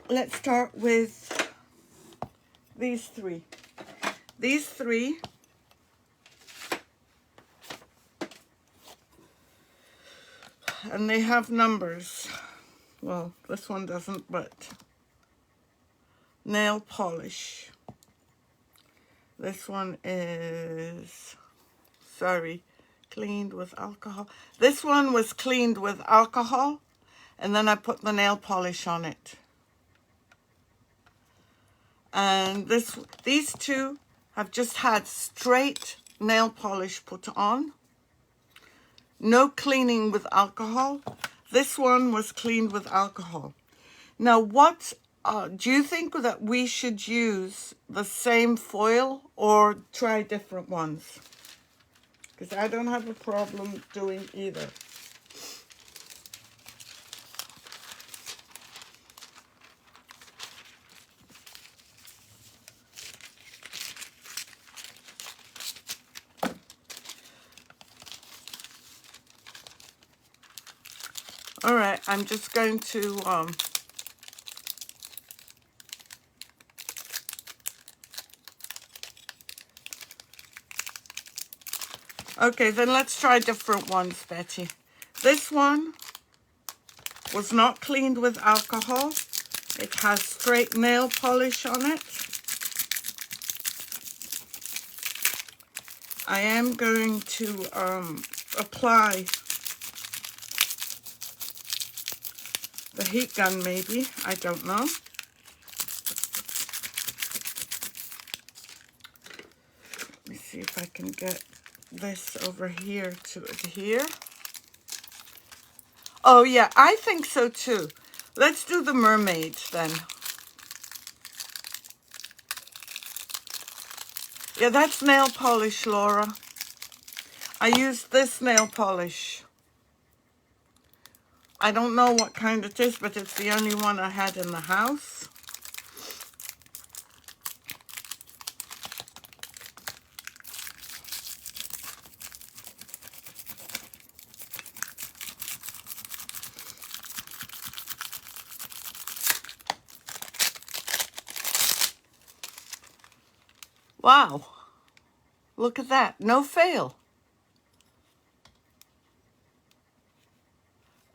let's start with these three. These three and they have numbers. Well, this one doesn't, but nail polish. This one is, sorry, cleaned with alcohol. This one was cleaned with alcohol, and then I put the nail polish on it. And these two have just had straight nail polish put on. No cleaning with alcohol. This one was cleaned with alcohol. Now, what do you think that we should use the same foil or try different ones? Because I don't have a problem doing either. All right, I'm just going to okay, then let's try different ones, Betty. This one was not cleaned with alcohol. It has straight nail polish on it. I am going to apply the heat gun, maybe. I don't know. Let me see if I can get this over here to adhere. Oh yeah, I think so too. Let's do the mermaid then. Yeah, that's nail polish, Laura. I used this nail polish. I don't know what kind it is, but it's the only one I had in the house. Wow, look at that, no fail.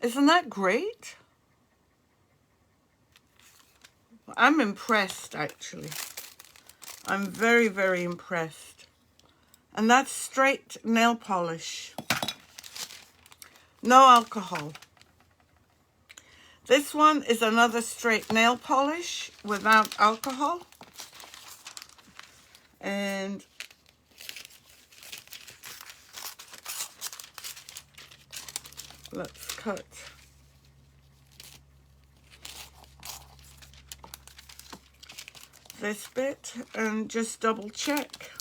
Isn't that great? I'm impressed, actually. I'm very, very impressed. And that's straight nail polish. No alcohol. This one is another straight nail polish without alcohol. And let's cut this bit and just double check.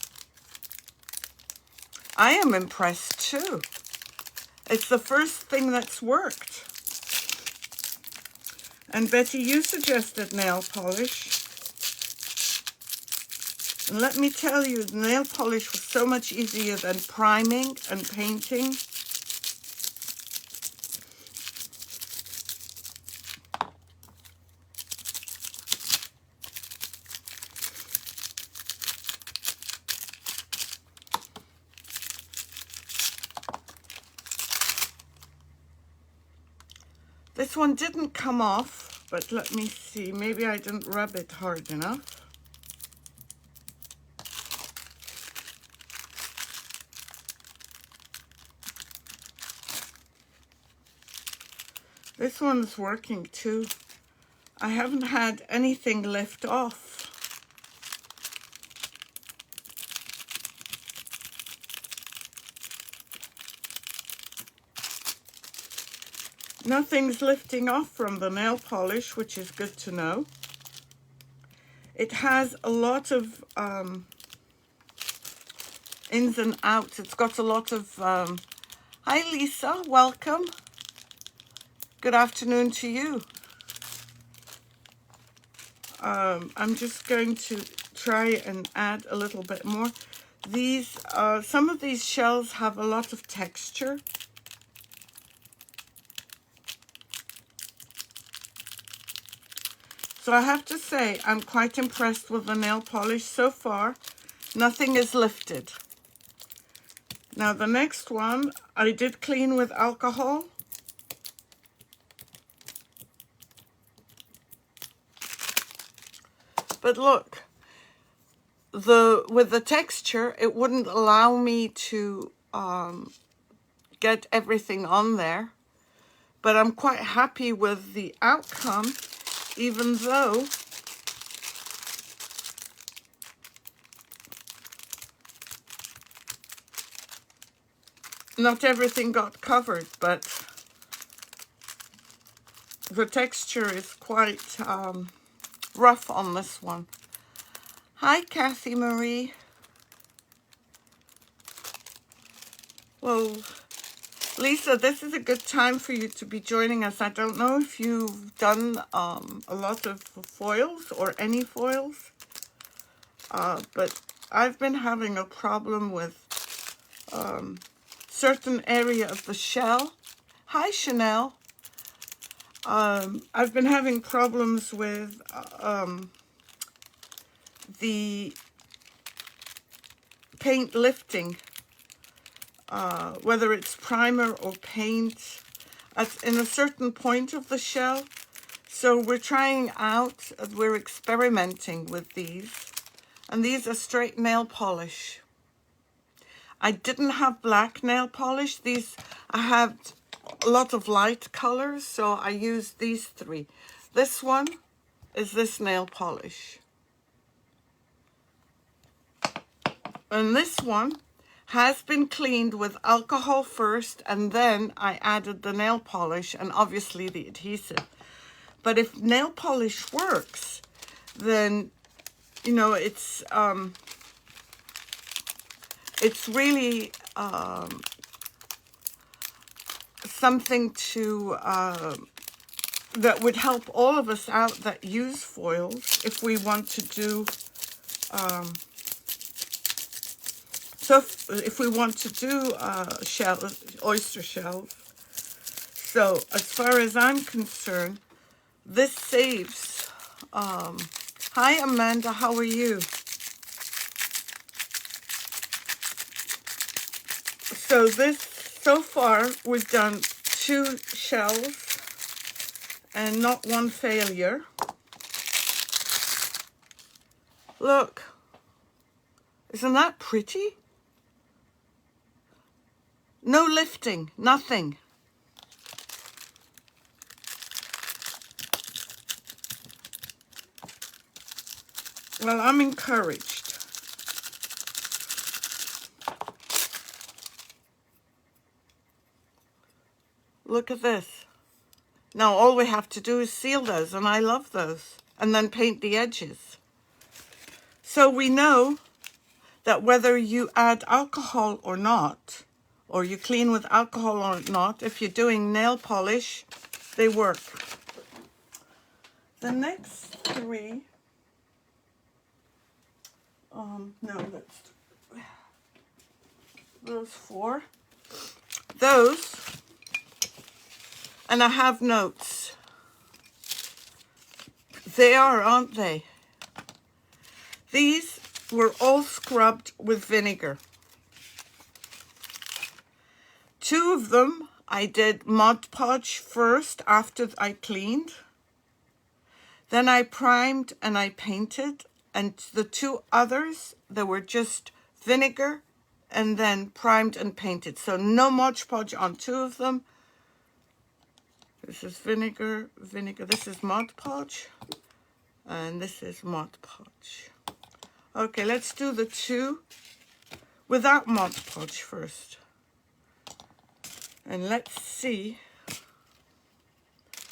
I am impressed too. It's the first thing that's worked. And Betty, you suggested nail polish. And let me tell you, nail polish was so much easier than priming and painting. This one didn't come off, but let me see. Maybe I didn't rub it hard enough. This one's working too. I haven't had anything lift off. Nothing's lifting off from the nail polish, which is good to know. It has a lot of ins and outs. It's got a lot of... Hi, Lisa. Welcome. Good afternoon to you. I'm just going to try and add a little bit more. These, some of these shells have a lot of texture. So I have to say, I'm quite impressed with the nail polish so far. Nothing is lifted. Now the next one, I did clean with alcohol. But look, with the texture, it wouldn't allow me to get everything on there. But I'm quite happy with the outcome, even though not everything got covered, but the texture is quite rough on this one. Hi, Kathy Marie. Well, Lisa, this is a good time for you to be joining us. I don't know if you've done a lot of foils or any foils, but I've been having a problem with certain area of the shell. Hi, Chanel. I've been having problems with the paint lifting, whether it's primer or paint, in a certain point of the shell. So we're trying out, we're experimenting with these. And these are straight nail polish. I didn't have black nail polish. These, I had a lot of light colors, so I used these three. This one is this nail polish. And this one has been cleaned with alcohol first, and then I added the nail polish and obviously the adhesive. But if nail polish works, then, you know, it's really something to that would help all of us out that use foils if we want to do if we want to do oyster shells. So as far as I'm concerned, this saves. Hi Amanda, how are you? So this, so far, we've done 2 shells and not one failure. Look, isn't that pretty? No lifting, nothing. Well, I'm encouraged. Look at this. Now all we have to do is seal those, and I love those, and then paint the edges. So we know that whether you add alcohol or not, or you clean with alcohol or not, if you're doing nail polish, they work. The next 3, those 4, those, and I have notes. They are, aren't they? These were all scrubbed with vinegar. 2 of them I did Mod Podge first after I cleaned. Then I primed and I painted. And the 2 others, they were just vinegar and then primed and painted. So no Mod Podge on 2 of them. This is vinegar. This is Mod Podge. And this is Mod Podge. Okay, let's do the 2 without Mod Podge first. And let's see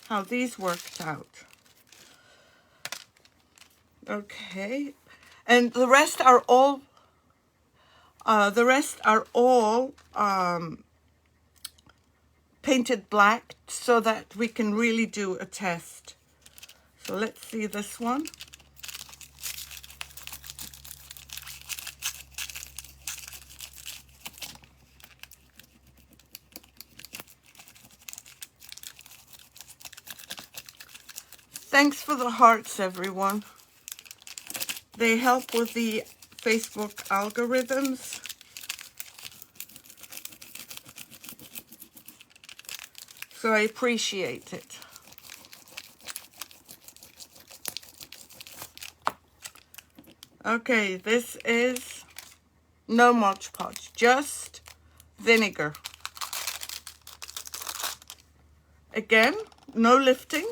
how these worked out. Okay, and the rest are all painted black so that we can really do a test. So let's see this one. Thanks for the hearts, everyone. They help with the Facebook algorithms. So I appreciate it. Okay, this is no Mod Podge, just vinegar. Again, no lifting.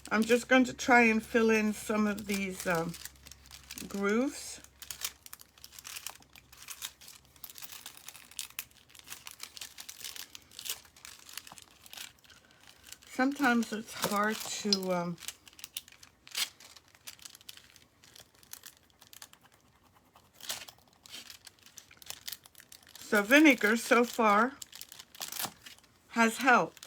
I'm just going to try and fill in some of these grooves. Sometimes it's hard to so vinegar so far has helped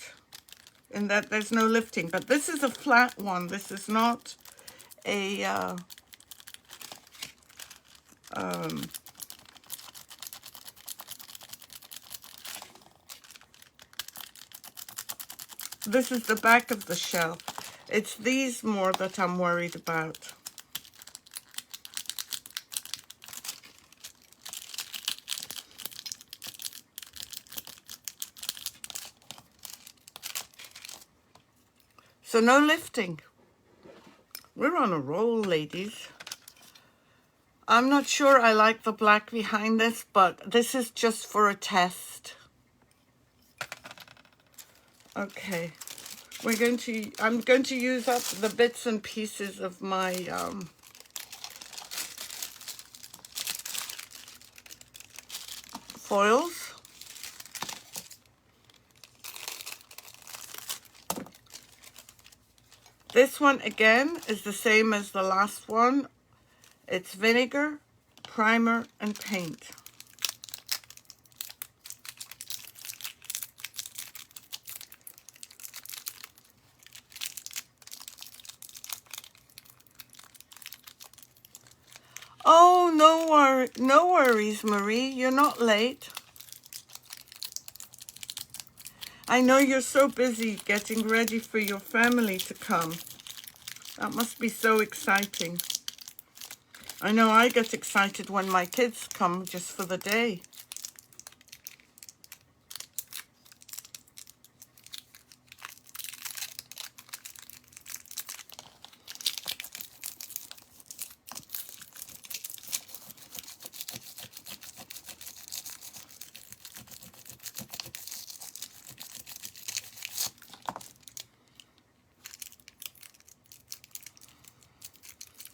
in that there's no lifting, but this is a flat one. This is not a this is the back of the shell. It's these more that I'm worried about. So no lifting. We're on a roll, ladies. I'm not sure I like the black behind this, but this is just for a test. Okay. I'm going to use up the bits and pieces of my foils. This one again is the same as the last one. It's vinegar, primer, and paint. Oh, no worries, Marie. You're not late. I know you're so busy getting ready for your family to come. That must be so exciting. I know I get excited when my kids come just for the day.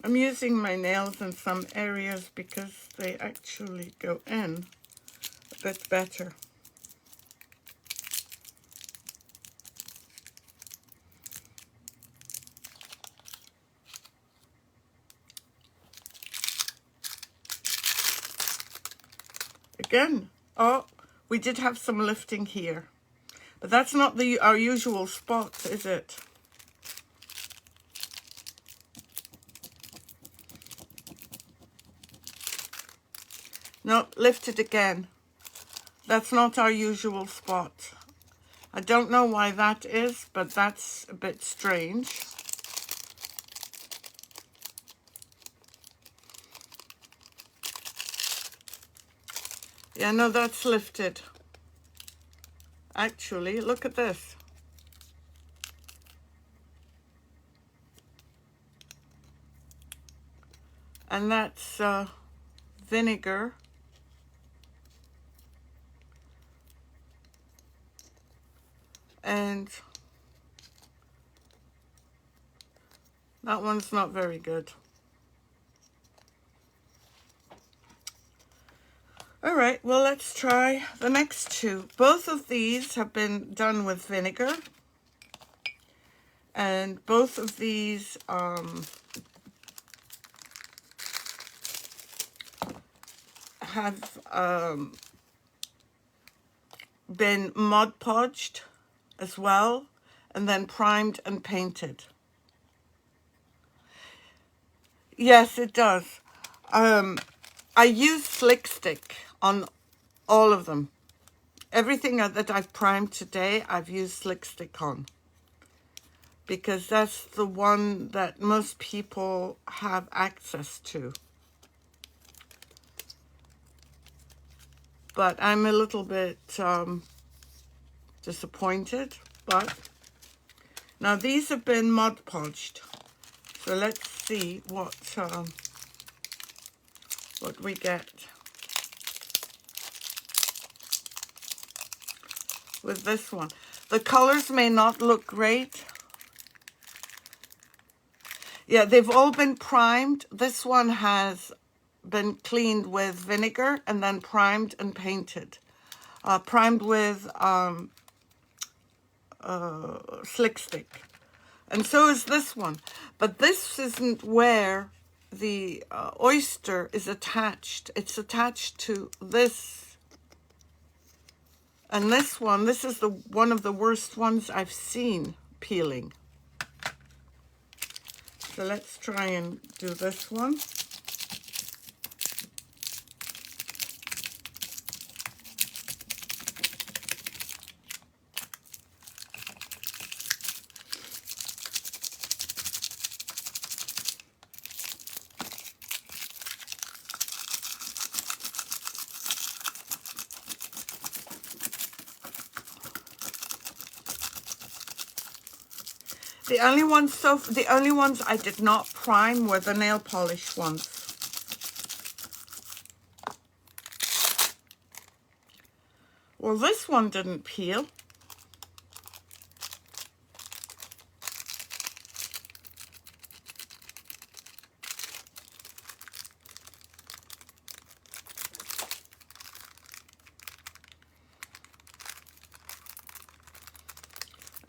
I'm using my nails in some areas because they actually go in a bit better. Again, oh, we did have some lifting here, but that's not our usual spot, is it? No, lift it again. That's not our usual spot. I don't know why that is, but that's a bit strange. Yeah, no, that's lifted. Actually, look at this. And that's vinegar. And that one's not very good. All right, well, let's try the next two. Both of these have been done with vinegar. And both of these have been Mod Podged as well, and then primed and painted. Yes, it does. I use Slick Stick on all of them. everything that I've primed today, I've used Slick Stick on, because that's the one that most people have access to. But I'm a little bit disappointed. But now these have been Mod Podged, so let's see what we get with this one. The colors may not look great. Yeah, they've all been primed. This one has been cleaned with vinegar and then primed and painted. Primed with Slick Stick. And so is this one. But this isn't where the oyster is attached. It's attached to this. And this one, this is one of the worst ones I've seen peeling. So let's try and do this one. The only ones I did not prime were the nail polish ones. Well, this one didn't peel.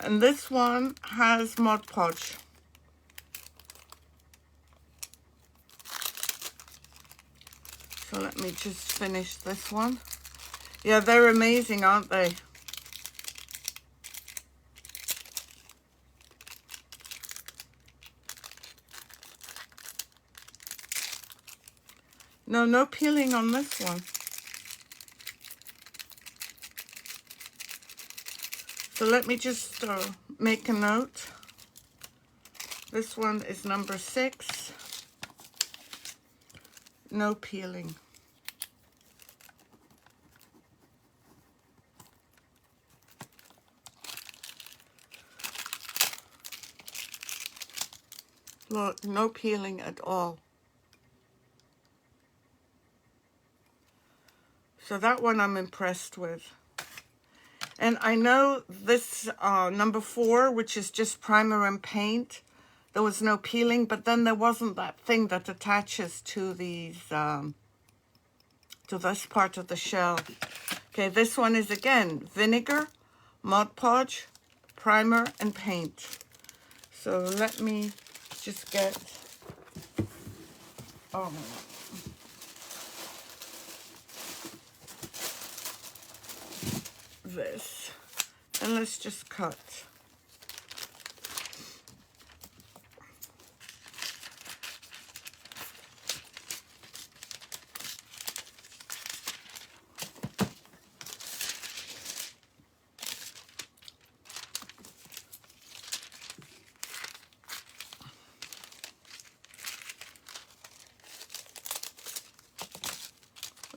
And this one has Mod Podge. So let me just finish this one. Yeah, they're amazing, aren't they? No peeling on this one. So let me just make a note. This one is number 6. No peeling. Look, no peeling at all. So that one I'm impressed with. And I know this number 4, which is just primer and paint, there was no peeling, but then there wasn't that thing that attaches to these, to this part of the shell. Okay, this one is again vinegar, Mod Podge, primer, and paint. So let me just get this, and let's just cut.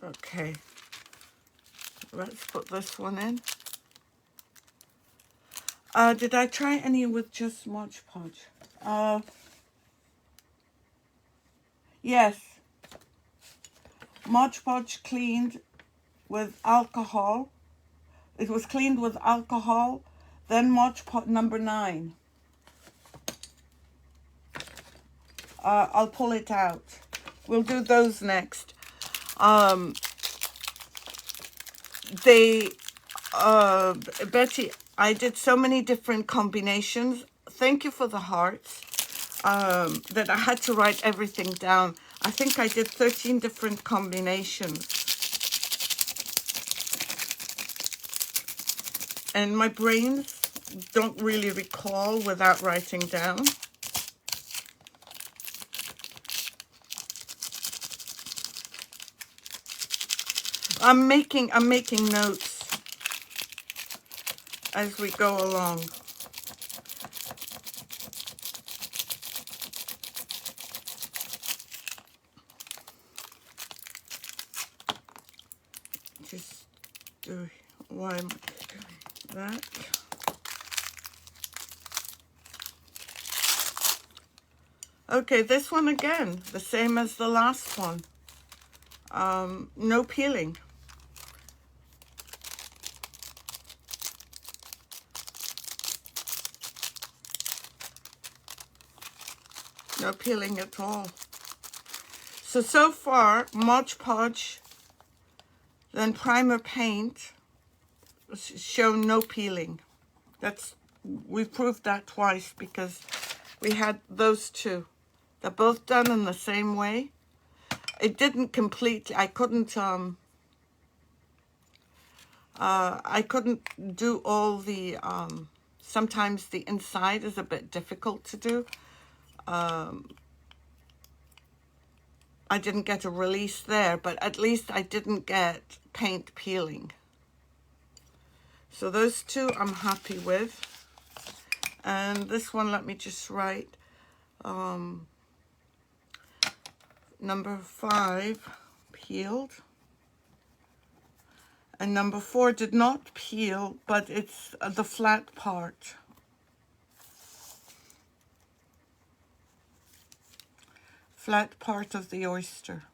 Okay, let's put this one in. Did I try any with just Mod Podge? Yes. Mod Podge cleaned with alcohol. It was cleaned with alcohol, then Mod Podge number 9. I'll pull it out. We'll do those next. Betty, I did so many different combinations. Thank you for the hearts. That I had to write everything down. I think I did 13 different combinations. And my brains don't really recall without writing down. I'm making notes as we go along. Just do, why am I doing that? Okay, this one again, the same as the last one. No peeling. No peeling at all. So far, Mod Podge, then primer paint, show no peeling. We proved that twice because we had those two. They're both done in the same way. It didn't completely, I couldn't do all the, sometimes the inside is a bit difficult to do. I didn't get a release there, but at least I didn't get paint peeling. So those two I'm happy with. And this one, let me just write, number 5 peeled. And number 4 did not peel, but it's the flat part. Flat part of the oyster.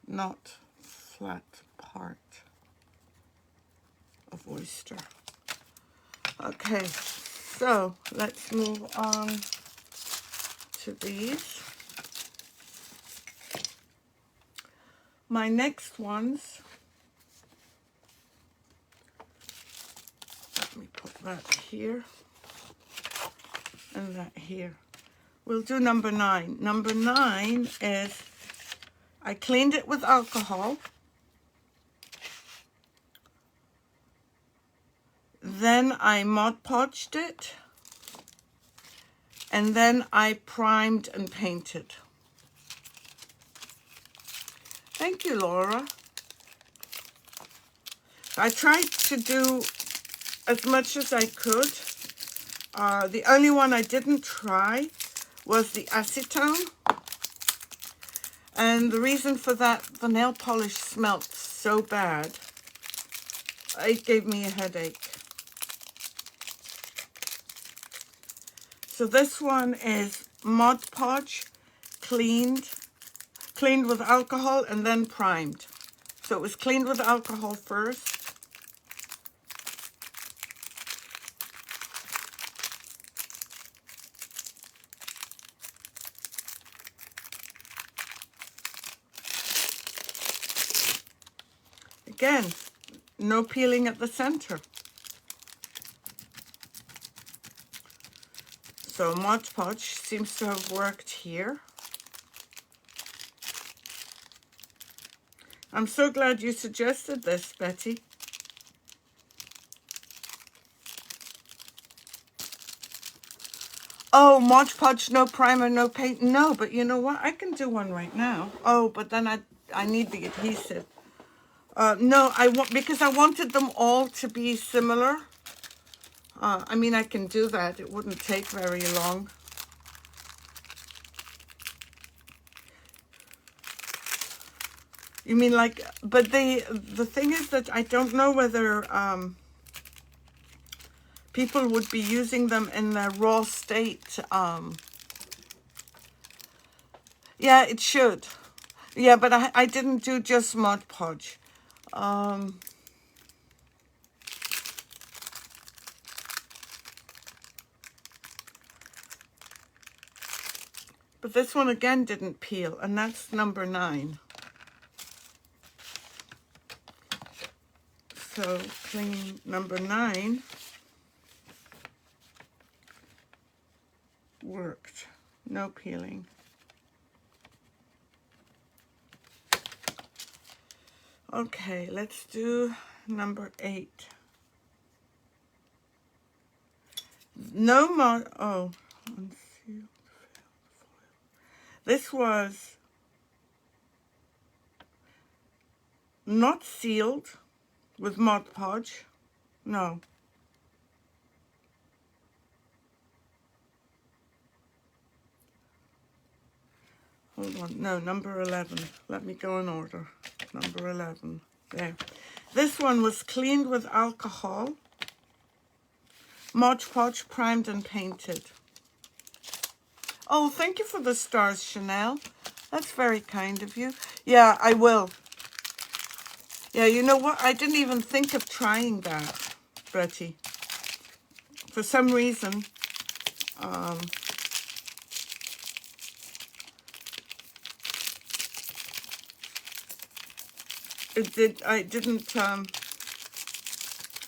Not flat part of oyster. Okay, so let's move on to these. My next ones, let me put that here and that here. We'll do number 9. Number 9 is, I cleaned it with alcohol, then I Mod Podged it, and then I primed and painted. Thank you, Laura. I tried to do as much as I could. The only one I didn't try was the acetone. And the reason for that, the nail polish smelled so bad. It gave me a headache. So this one is Mod Podge, cleaned with alcohol and then primed. So it was cleaned with alcohol first. Again, no peeling at the center. So Mod Podge seems to have worked here. I'm so glad you suggested this, Betty. Oh, Mod Podge, no primer, no paint. No, but you know what? I can do one right now. Oh, but then I need the adhesive. No, because I wanted them all to be similar. I mean, I can do that. It wouldn't take very long. You mean like, but the thing is that I don't know whether people would be using them in their raw state. Yeah, it should. Yeah, but I didn't do just Mod Podge. But this one again didn't peel, and that's number 9. So clean number 9 worked. No peeling. Okay, let's do number 8. No more. Oh, this was not sealed with Mod Podge. No. Hold on. No, number 11. Let me go in order. Number 11. There. This one was cleaned with alcohol, Mod Podge, primed and painted. Oh, thank you for the stars, Chanel. That's very kind of you. Yeah, I will. Yeah, you know what? I didn't even think of trying that, Betty. For some reason, I didn't, I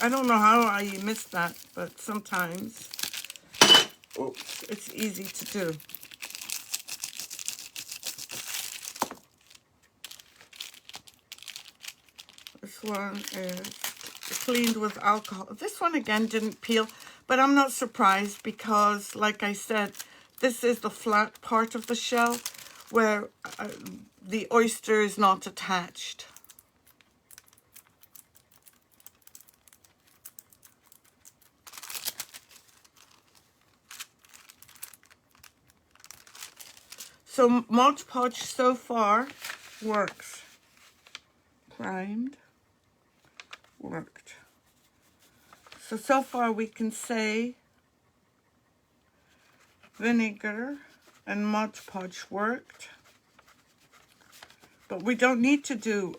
don't know how I missed that, but sometimes, oops, it's easy to do. This one is cleaned with alcohol. This one again didn't peel, but I'm not surprised because, like I said, this is the flat part of the shell where the oyster is not attached. So Mod Podge so far works. Primed, worked. So far we can say vinegar and Mod Podge worked. But we don't need to do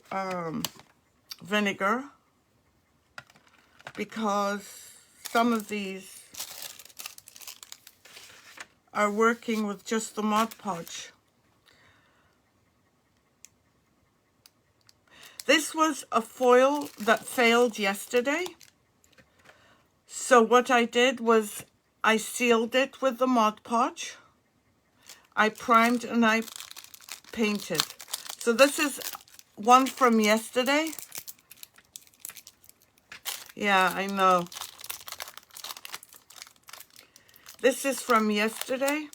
vinegar because some of these are working with just the Mod Podge. This was a foil that failed yesterday. So what I did was I sealed it with the Mod Podge. I primed and I painted. So this is one from yesterday. Yeah, I know. This is from yesterday.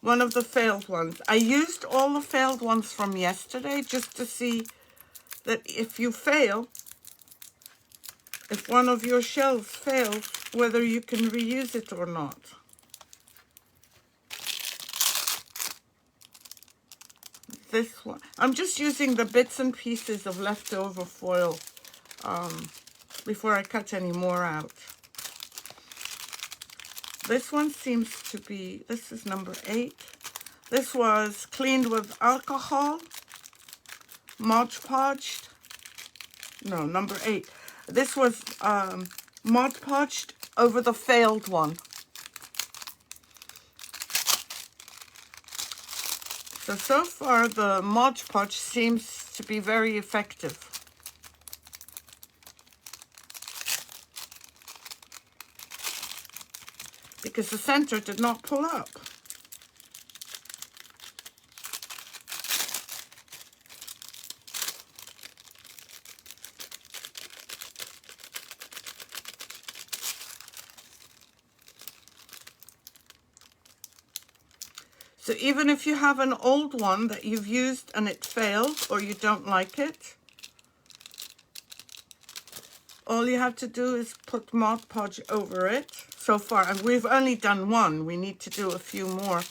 One of the failed ones. I used all the failed ones from yesterday just to see that if you fail, if one of your shells fails, whether you can reuse it or not. This one, I'm just using the bits and pieces of leftover foil before I cut any more out. This one seems to be, this is number 8. This was cleaned with alcohol, Mod Podged. No, number 8. This was Mod Podged over the failed one. So far the Mod Podge seems to be very effective. Because the center did not pull up. So even if you have an old one that you've used and it failed or you don't like it, all you have to do is put Mod Podge over it. So far, and we've only done one. We need to do a few more.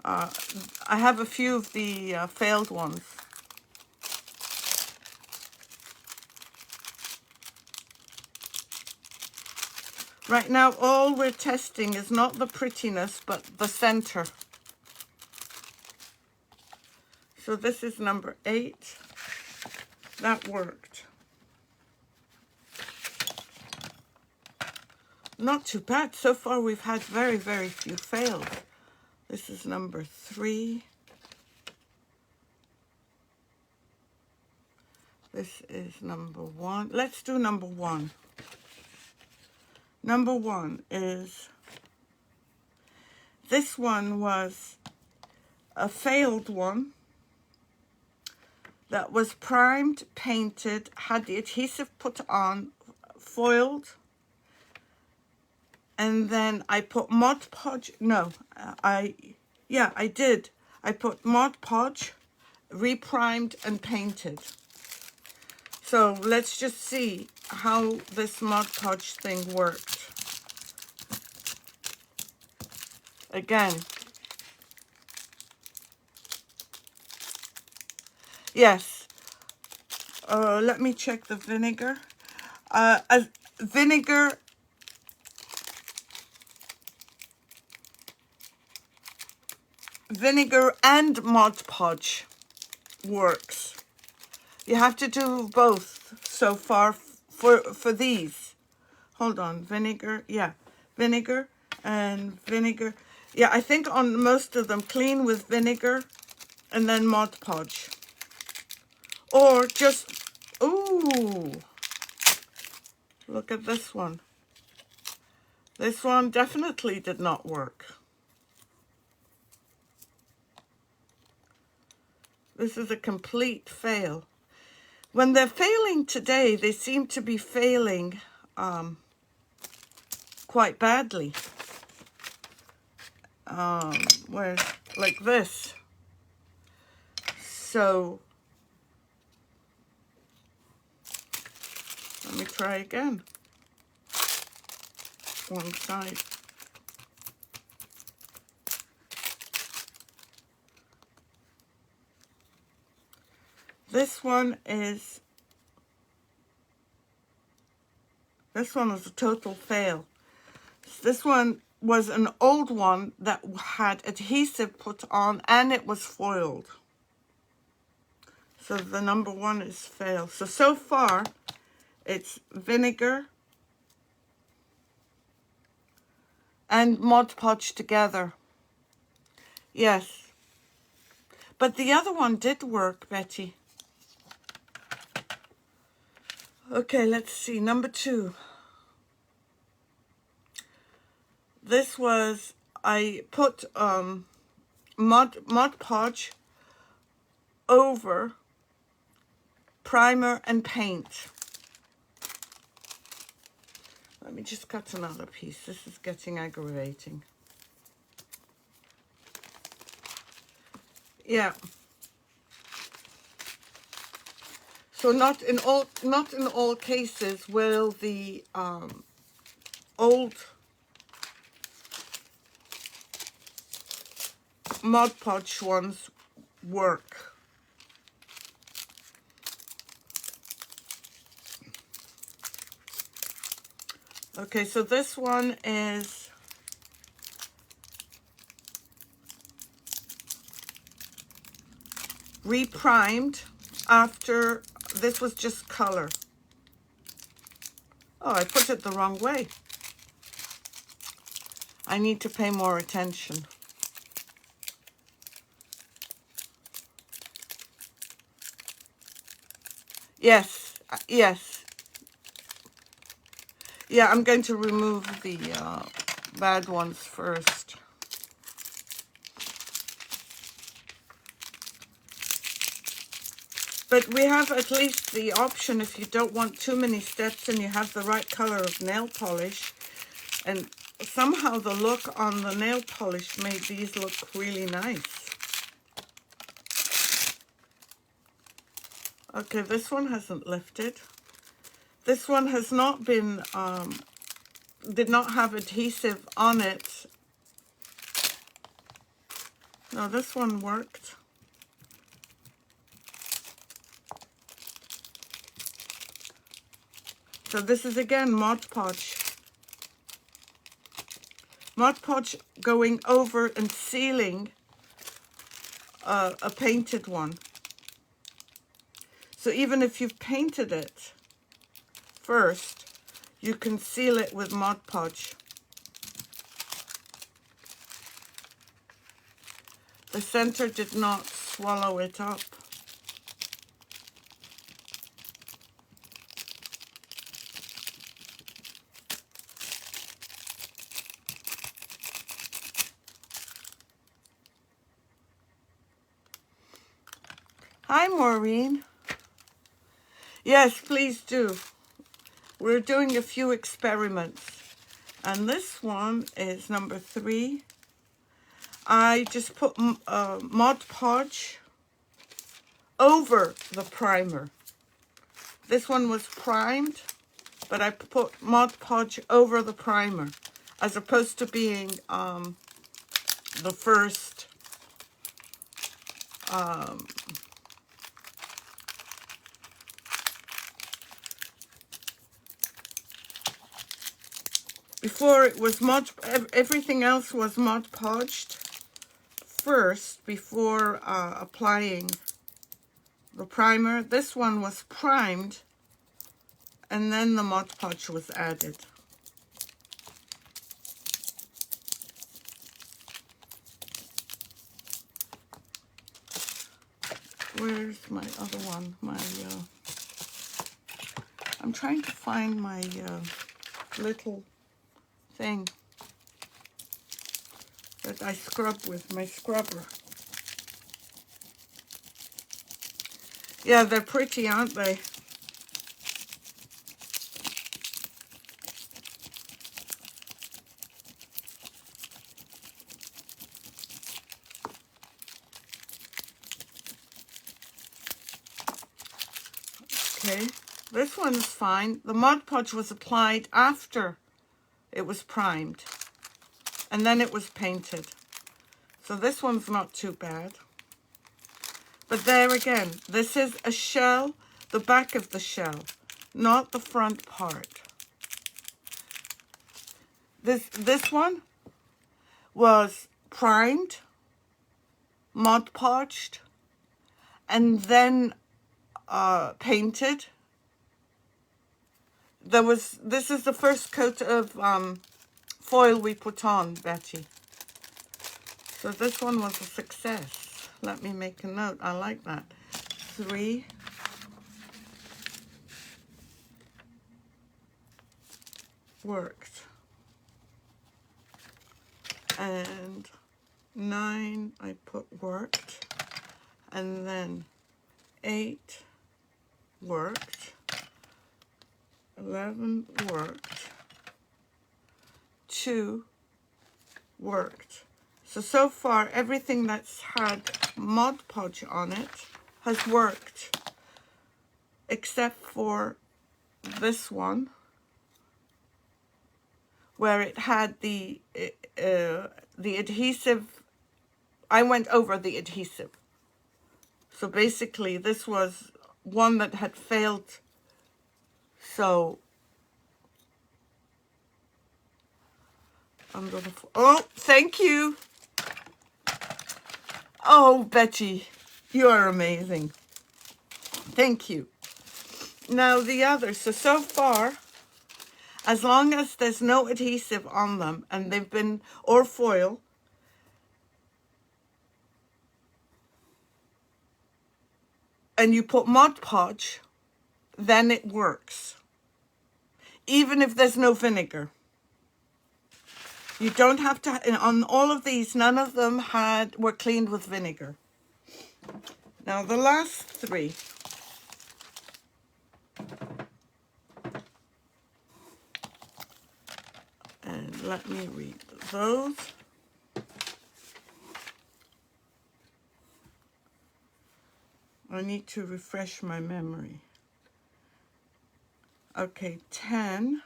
I have a few of the failed ones. Right now, all we're testing is not the prettiness, but the center. So this is number 8. That worked. Not too bad. So far we've had very, very few fails. This is number 3. This is number 1. Let's do number 1. Number 1 is, this one was a failed one that was primed, painted, had the adhesive put on, foiled, and then I put Mod Podge, no, I did. I put Mod Podge, reprimed and painted. So let's just see how this Mod Podge thing worked. Again, yes, let me check the vinegar. Vinegar and Mod Podge works. You have to do both so far for these. Hold on, vinegar, yeah, vinegar and vinegar. Yeah, I think on most of them, clean with vinegar and then Mod Podge. Or just, ooh, look at this one. This one definitely did not work. This is a complete fail. When they're failing today, they seem to be failing quite badly. Where, like this. So, let me try again. One side. This one is a total fail. This one was an old one that had adhesive put on and it was foiled. So the number one is fail. So far, it's vinegar and Mod Podge together. Yes. But the other one did work, Betty. Okay, let's see. Number two. This was, I put Mod Podge over primer and paint. Let me just cut another piece. This is getting aggravating. Yeah. So not in all cases will the old Mod Podge ones work. Okay, so this one is reprimed after, this was just color. Oh, I put it the wrong way. I need to pay more attention. Yes, yes. Yeah, I'm going to remove the bad ones first. But we have at least the option, if you don't want too many steps and you have the right color of nail polish, and somehow the look on the nail polish made these look really nice. Okay, this one hasn't lifted. This one has not been, did not have adhesive on it. No, this one worked. So this is again Mod Podge. Mod Podge going over and sealing a painted one. So even if you've painted it first, you can seal it with Mod Podge. The center did not swallow it up. Hi, Maureen. Yes, please do. We're doing a few experiments. And this one is number 3. I just put Mod Podge over the primer. This one was primed, but I put Mod Podge over the primer, as opposed to being the first before it was everything else was Mod Podged first before applying the primer. This one was primed and then the Mod Podge was added. Where's my other one? I'm trying to find my little thing that I scrub with my scrubber. Yeah, they're pretty, aren't they? Okay, this one's fine. The Mod Podge was applied after it was primed, and then it was painted. So this one's not too bad. But there again, this is a shell, the back of the shell, not the front part. This one was primed, Mod Podged, and then painted. This is the first coat of foil we put on, Betty. So this one was a success. Let me make a note. I like that. 3. Worked. And 9 I put worked. And then 8 worked. 11 worked. 2 worked. So far, everything that's had Mod Podge on it has worked, except for this one, where it had the adhesive. I went over the adhesive. So basically, this was one that had failed. So I'm gonna. Oh, thank you. Oh, Betty, you are amazing. Thank you. Now the others. So far, as long as there's no adhesive on them and they've been, or foil, and you put Mod Podge, then it works. Even if there's no vinegar. You don't have to, on all of these, none of them were cleaned with vinegar. Now the last 3. And let me read those. I need to refresh my memory. Okay, 10.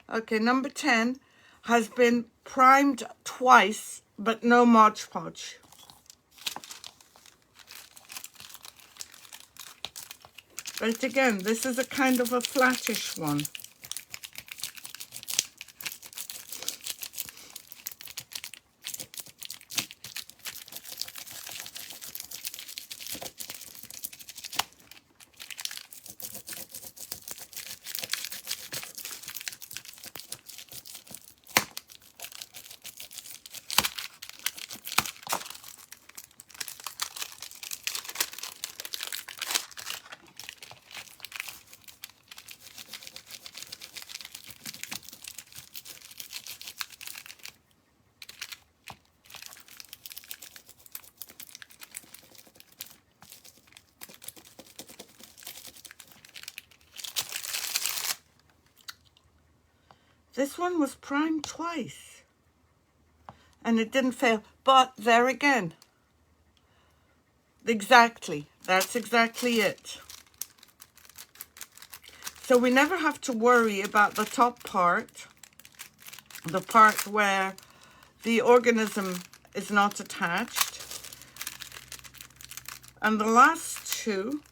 Okay, number 10 has been primed twice, but no Mod Podge. But again, this is a kind of a flattish one. This one was primed twice, and it didn't fail. But there again, Exactly. That's exactly it. So we never have to worry about the top part, the part where the organism is not attached. And the last two,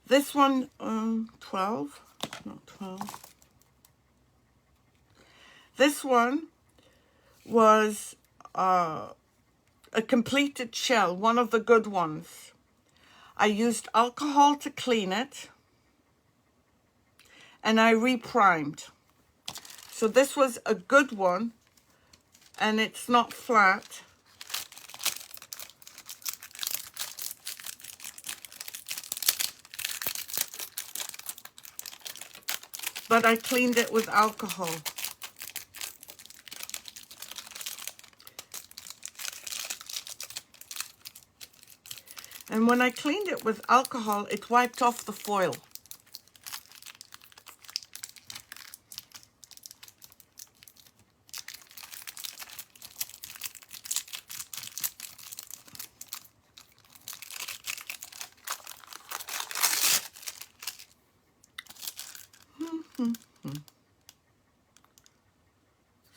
this one, 12, not 12. This one was a completed shell, one of the good ones. I used alcohol to clean it, and I reprimed. So this was a good one, and it's not flat. But I cleaned it with alcohol. And when I cleaned it with alcohol, it wiped off the foil.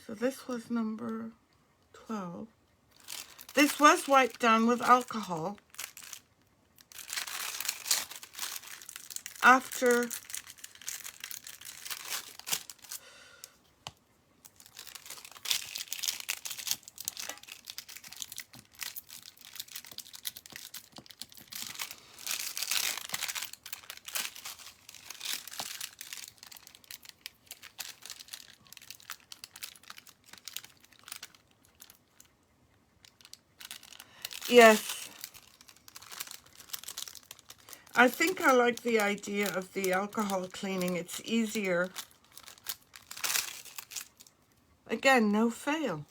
So this was number 12. This was wiped down with alcohol after yes. I think I like the idea of the alcohol cleaning. It's easier. Again, no fail.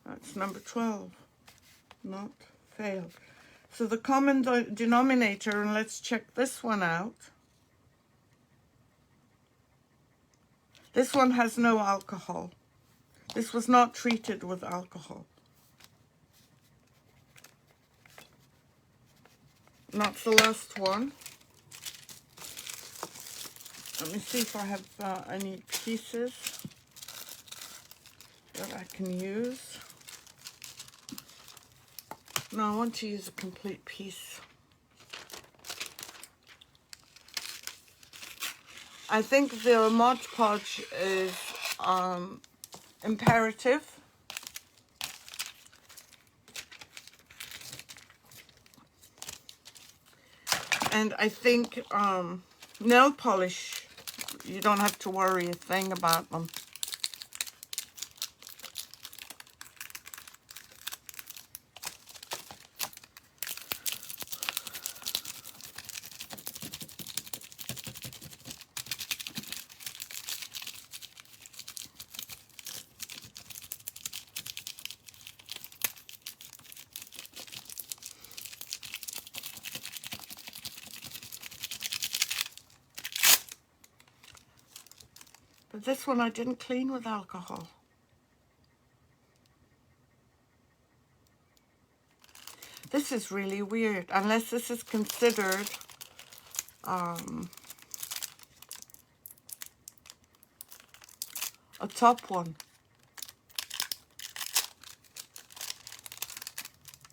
That's number 12. Not fail. So the common denominator, and let's check this one out. This one has no alcohol. This was not treated with alcohol. And that's the last one. Let me see if I have any pieces that I can use. No, I want to use a complete piece. I think the Mod Podge is imperative. And I think nail polish, you don't have to worry a thing about them. But this one I didn't clean with alcohol. This is really weird, unless this is considered a top one.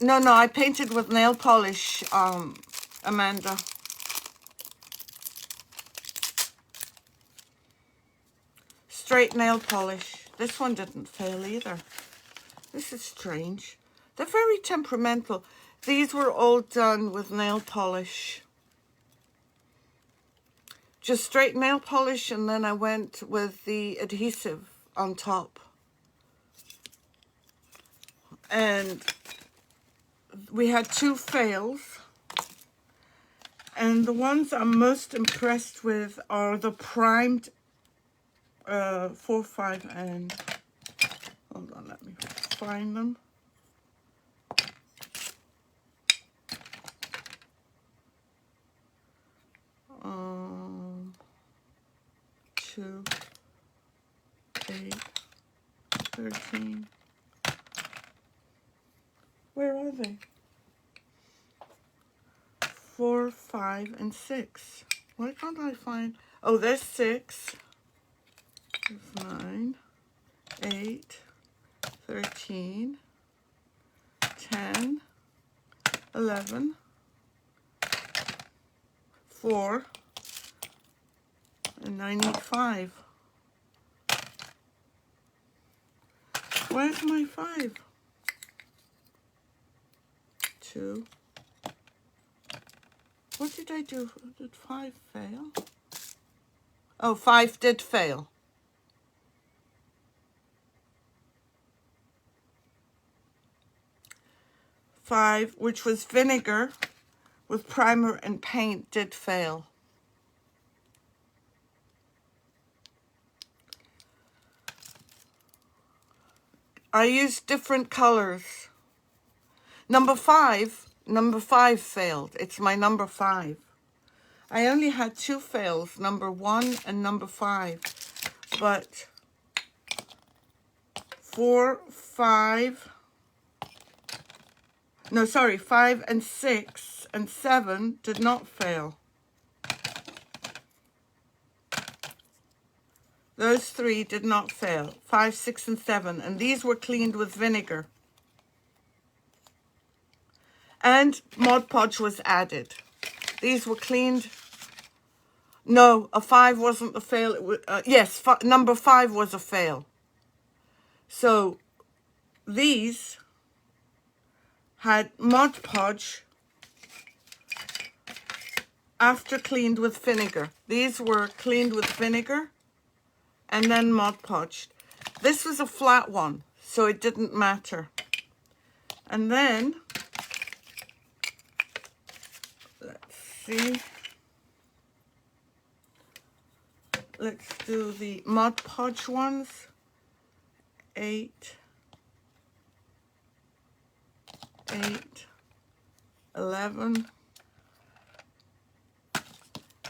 No, I painted with nail polish, Amanda. Straight nail polish. This one didn't fail either. This is strange. They're very temperamental. These were all done with nail polish. Just straight nail polish, and then I went with the adhesive on top. And we had 2 fails. And the ones I'm most impressed with are the primed 4, 5, and... Hold on, let me find them. 2, 8, 13. Where are they? 4, 5, and 6. Why can't I find? Oh, there's 6. There's 9, 8, 13, 10, 11, 4, and I need 5. Where's my 5? 2. What did I do? Did 5 fail? Oh, 5 did fail. Five, which was vinegar with primer and paint, did fail. I used different colors. Number five failed. It's my number 5. I only had 2 fails, number 1 and number 5. But 4, 5, no, sorry, 5 and 6 and 7 did not fail. Those 3 did not fail. 5, 6, and 7. And these were cleaned with vinegar. And Mod Podge was added. These were cleaned. No, a 5 wasn't a fail. It was, yes, number 5 was a fail. So these had Mod Podge after cleaned with vinegar. These were cleaned with vinegar and then Mod Podged. This was a flat one, so it didn't matter. And then, let's see. Let's do the Mod Podge ones. 8, 8, 11,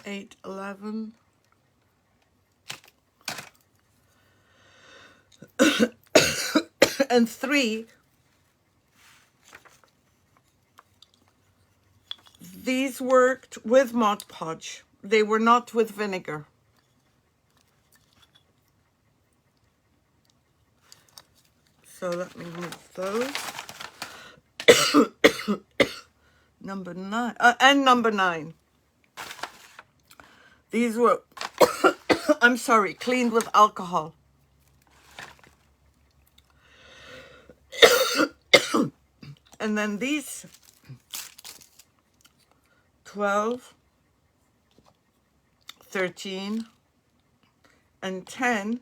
8, 11, and 3. These worked with Mod Podge. They were not with vinegar. So let me move those. Number 9, and number 9. These were, I'm sorry, cleaned with alcohol. And then these 12, 13, and 10,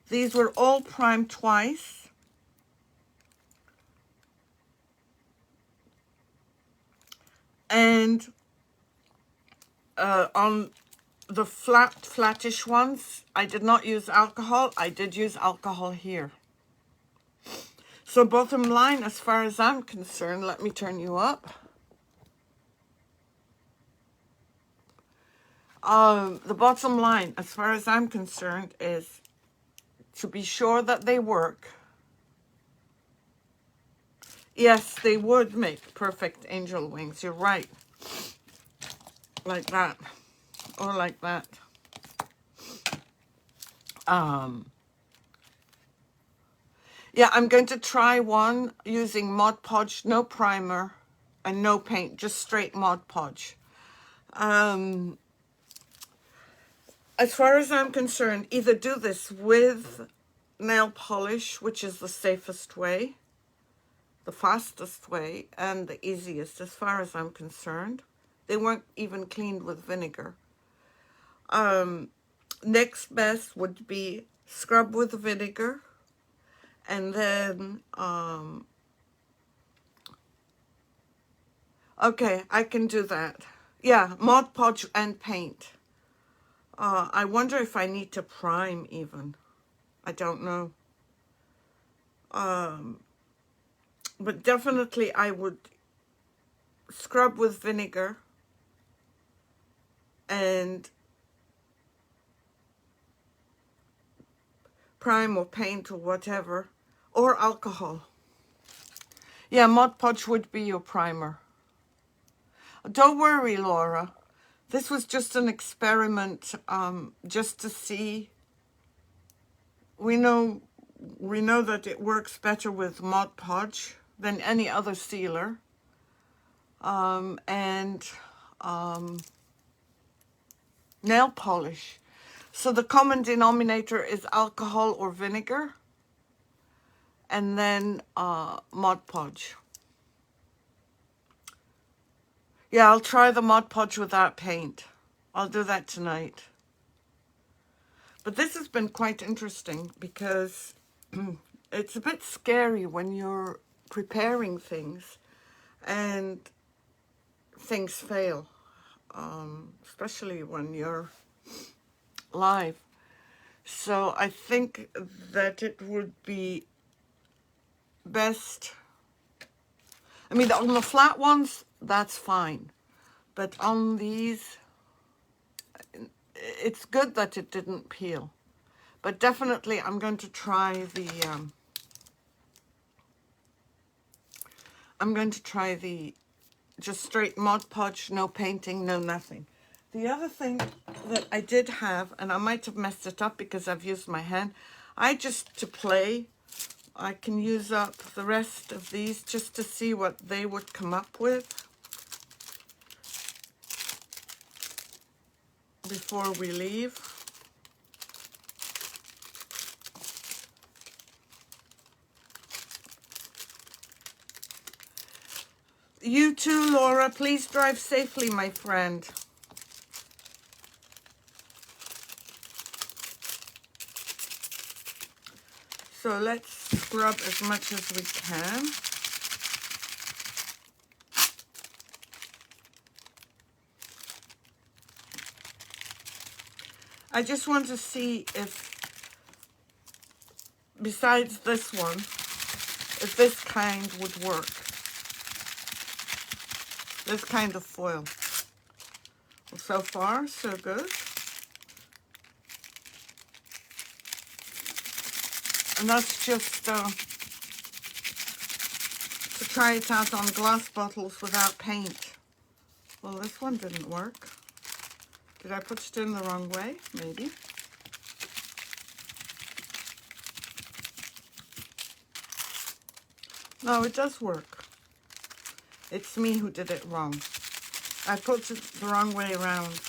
these were all primed twice. And on the flattish ones, I did not use alcohol. I did use alcohol here. So bottom line, as far as I'm concerned, let me turn you up. The bottom line, as far as I'm concerned, is to be sure that they work. Yes, they would make perfect angel wings. You're right. Like that. Or like that. Yeah, I'm going to try one using Mod Podge, no primer and no paint, just straight Mod Podge. As far as I'm concerned, either do this with nail polish, which is the safest way, the fastest way, and the easiest as far as I'm concerned. They weren't even cleaned with vinegar. Next best would be scrub with vinegar, and then, okay, I can do that. Yeah, Mod Podge and paint. I wonder if I need to prime even. I don't know. But definitely I would scrub with vinegar and prime or paint or whatever, or alcohol. Yeah, Mod Podge would be your primer. Don't worry, Laura. This was just an experiment, just to see. We know that it works better with Mod Podge than any other sealer. And nail polish. So the common denominator is alcohol or vinegar, and then Mod Podge. Yeah, I'll try the Mod Podge without paint. I'll do that tonight. But this has been quite interesting because it's a bit scary when you're preparing things and things fail, especially when you're live. So I think that it would be best, I mean, on the flat ones, that's fine. But on these, it's good that it didn't peel. But definitely I'm going to try the, just straight Mod Podge, no painting, no nothing. The other thing that I did have, and I might have messed it up because I've used my hand, to play, I can use up the rest of these just to see what they would come up with before we leave. You too, Laura. Please drive safely, my friend. So let's scrub as much as we can. I just want to see if, besides this one, if this kind would work. This kind of foil. Well, so far, so good. And that's just to try it out on glass bottles without paint. Well, this one didn't work. Did I put it in the wrong way? Maybe. No, it does work. It's me who did it wrong. I put it the wrong way around.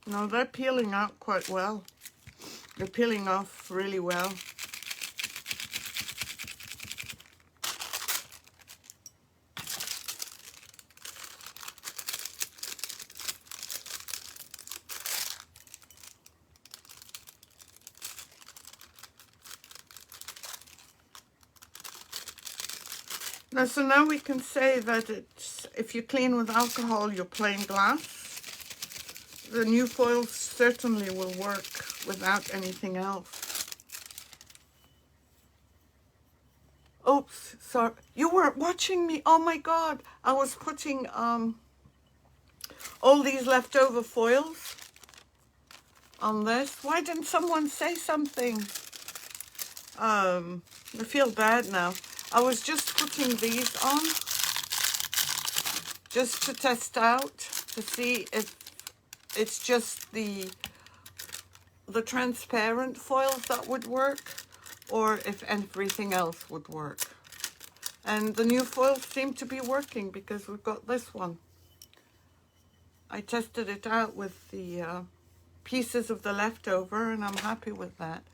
No, they're peeling out quite well. They're peeling off really well. Now, so now we can say that it's, if you clean with alcohol, you're plain glass. The new foil certainly will work without anything else. Oops, sorry. You weren't watching me. Oh my God. I was putting all these leftover foils on this. Why didn't someone say something? I feel bad now. I was just putting these on just to test out to see if it's just the transparent foils that would work, or if everything else would work. And the new foils seem to be working because we've got this one. I tested it out with the pieces of the leftover and I'm happy with that.